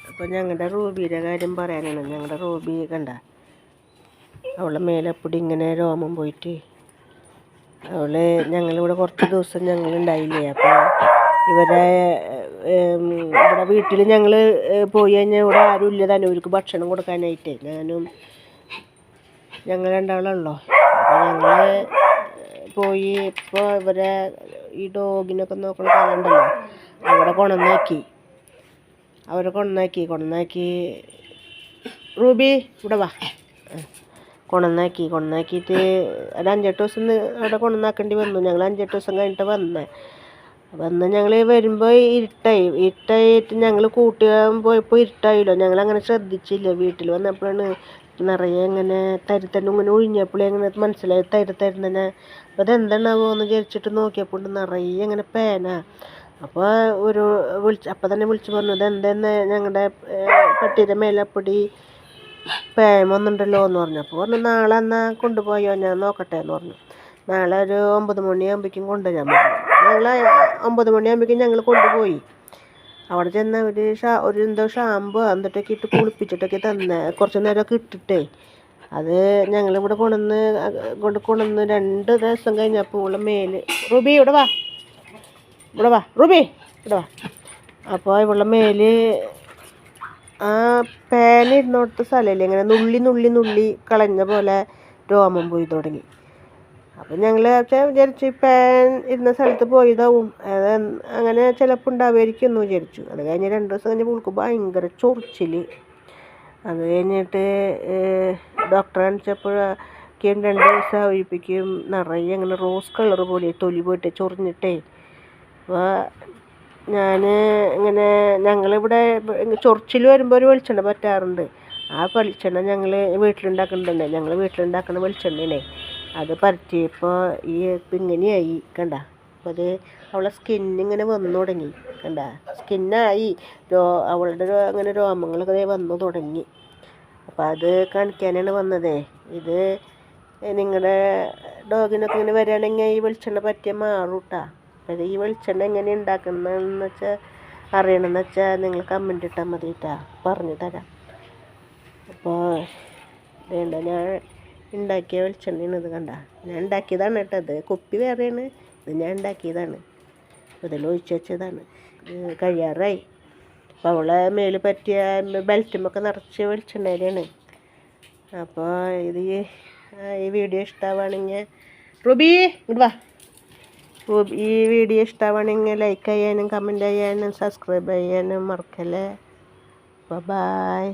അപ്പോൾ ഞങ്ങളുടെ റൂബിയുടെ കാര്യം പറയാനാണ്. ഞങ്ങളുടെ റൂബി കണ്ട, അവളെ മേലെപ്പൊടി ഇങ്ങനെ രോമം പോയിട്ട് ഞങ്ങളിവിടെ കുറച്ച് ദിവസം ഞങ്ങളുണ്ടായില്ലേ. അപ്പോൾ ഇവിടെ വീട്ടിൽ ഞങ്ങൾ പോയി കഴിഞ്ഞാൽ ഇവിടെ ആരും ഇല്ല തന്നെ അവർക്ക് ഭക്ഷണം കൊടുക്കാനായിട്ട്. ഞങ്ങൾ രണ്ടാളുള്ളോ. അപ്പോൾ ഞങ്ങൾ പോയി ഇപ്പോൾ ഇവരെ ഈ ഡോഗിനൊക്കെ നോക്കുന്ന കാലുണ്ടല്ലോ, അവിടെ കൊണ്ടുവന്നാക്കി റൂബി ഇവിടെ വാ. കൊണ്ടുവന്നാക്കിയിട്ട് ഒരു 5-8 ദിവസം അവിടെ കൊണ്ടുവന്നാക്കേണ്ടി വന്നു. ഞങ്ങൾ 5-8 ദിവസം കഴിഞ്ഞിട്ട് വന്ന് ഞങ്ങൾ വരുമ്പോൾ ഇരുട്ടായിട്ട് ഞങ്ങൾ കൂട്ടിയാൻ പോയപ്പോൾ ഇരുട്ടായില്ലോ. ഞങ്ങളങ്ങനെ ശ്രദ്ധിച്ചില്ല. വീട്ടിൽ വന്നപ്പോഴാണ് നിറയെ ഇങ്ങനെ തരുത്തന്നെ ഇങ്ങനെ ഒഴിഞ്ഞപ്പോഴേ അങ്ങനെ മനസ്സിലായി തരുത്തന്നെ. അപ്പോൾ അതെന്താണാവോ എന്ന് വിചാരിച്ചിട്ട് നോക്കിയപ്പോൾ നിറയെ ഇങ്ങനെ പേന. അപ്പോൾ അപ്പം തന്നെ വിളിച്ച് പറഞ്ഞു, ഇതെന്തെന്ന് ഞങ്ങളുടെ പട്ടിയുടെ മേലെപ്പൊടി പേൻ വന്നിട്ടുണ്ടല്ലോ എന്ന് പറഞ്ഞു. അപ്പോൾ പറഞ്ഞു, നാളെ എന്നാൽ കൊണ്ടുപോയോ, ഞാൻ നോക്കട്ടെ എന്ന് പറഞ്ഞു. നാളെ ഒരു 9 മണിയാകുമ്പോഴേക്കും കൊണ്ടുവരാൻ പറഞ്ഞു. ഞങ്ങൾ 9 മണിയാകുമ്പോഴേക്കും ഞങ്ങൾ കൊണ്ടുപോയി. അവിടെ ചെന്ന് ഒരു എന്തോ ഷാമ്പു എന്നിട്ടൊക്കെ ഇട്ട് കുളിപ്പിച്ചിട്ടൊക്കെ കുറച്ച് നേരമൊക്കെ ഇട്ടിട്ടേ അത് ഞങ്ങളിവിടെ കൊണ്ടുവന്ന് 2 ദിവസം കഴിഞ്ഞപ്പോൾ ഉള്ള മേല് റൂബി ഇവിടെ വാ റൂബി ഇവിടെ വാ. അപ്പോൾ ഇവളുടെ മേല് ആ പേന ഇരുന്നോടത്ത് സ്ഥലമില്ല, ഇങ്ങനെ നുള്ളി കളഞ്ഞ പോലെ രോമം പോയി തുടങ്ങി. അപ്പം ഞങ്ങൾ വിചാരിച്ചു പേൻ ഇരുന്ന സ്ഥലത്ത് പോയതാവും, അത് അങ്ങനെ ചിലപ്പോൾ ഉണ്ടാവുമായിരിക്കും എന്ന് വിചാരിച്ചു. അത് കഴിഞ്ഞ് 2 ദിവസം കഴിഞ്ഞപ്പോൾ നമുക്ക് ഭയങ്കര ചൊറിച്ചിൽ. അത് കഴിഞ്ഞിട്ട് ഡോക്ടറെ കാണിച്ചപ്പോഴൊക്കെ 2 ദിവസം ആവുമ്പോഴേക്കും നിറയെ അങ്ങനെ റോസ് കളർ പോലെ തൊലി പോയിട്ട് ചൊറിഞ്ഞിട്ടേ. അപ്പോൾ ഞങ്ങളിവിടെ ചൊറിച്ചിൽ വരുമ്പോൾ ഒരു വെളിച്ചെണ്ണ പറ്റാറുണ്ട്. ആ വെളിച്ചെണ്ണ ഞങ്ങൾ വീട്ടിലുണ്ടാക്കുന്നുണ്ട്. ഞങ്ങൾ വീട്ടിലുണ്ടാക്കുന്ന വെളിച്ചെണ്ണേ അത് പരത്തിയപ്പോൾ ഈ ഇങ്ങനെയായി കണ്ട. അപ്പോൾ അത് അവളെ സ്കിന്നിങ്ങനെ വന്നു തുടങ്ങി കണ്ട, സ്കിന്നായി അവളുടെ അങ്ങനെ രോമങ്ങളൊക്കെ വന്നു തുടങ്ങി. അപ്പോൾ അത് കാണിക്കാനാണ് വന്നതേ. ഇത് നിങ്ങളുടെ ഡോഗിനൊക്കെ ഇങ്ങനെ വരികയാണെങ്കിൽ ഈ വെളിച്ചെണ്ണ പറ്റിയാൽ മാറും കേട്ടോ. അപ്പോൾ ഈ വെളിച്ചെണ്ണ എങ്ങനെ ഉണ്ടാക്കുന്നതെന്ന് വെച്ചാൽ അറിയണമെന്ന് വെച്ചാൽ നിങ്ങൾ കമൻ്റ് ഇട്ടാൽ മതി കേട്ടോ, പറഞ്ഞു തരാം. അപ്പോൾ വേണ്ട, ഞാൻ ഉണ്ടാക്കിയ വെളിച്ചെണ്ണയാണ് ഇത് കണ്ട. ഞാൻ ഉണ്ടാക്കിയതാണ് കേട്ടോ. ഇത് കുപ്പി വേറെയാണ്, ഇത് ഞാൻ ഉണ്ടാക്കിയതാണ്. ഇതിൽ ഒഴിച്ച് വെച്ചതാണ്. കഴിയാറായി. അപ്പോൾ അവളെ മേല് പറ്റിയ ബെൽറ്റുമൊക്കെ നിറച്ച് വെളിച്ചെണ്ണയാണ്. അപ്പോൾ ഈ വീഡിയോ ഇഷ്ടമാവുകയാണെങ്കിൽ റൂബി ഇങ്ങോട്ട് വാ. ഈ വീഡിയോ ഇഷ്ടമാവുകയാണെങ്കിൽ ലൈക്ക് ചെയ്യാനും കമൻറ്റ് ചെയ്യാനും സബ്സ്ക്രൈബ് ചെയ്യാനും മറക്കല്ലേ. ബൈ.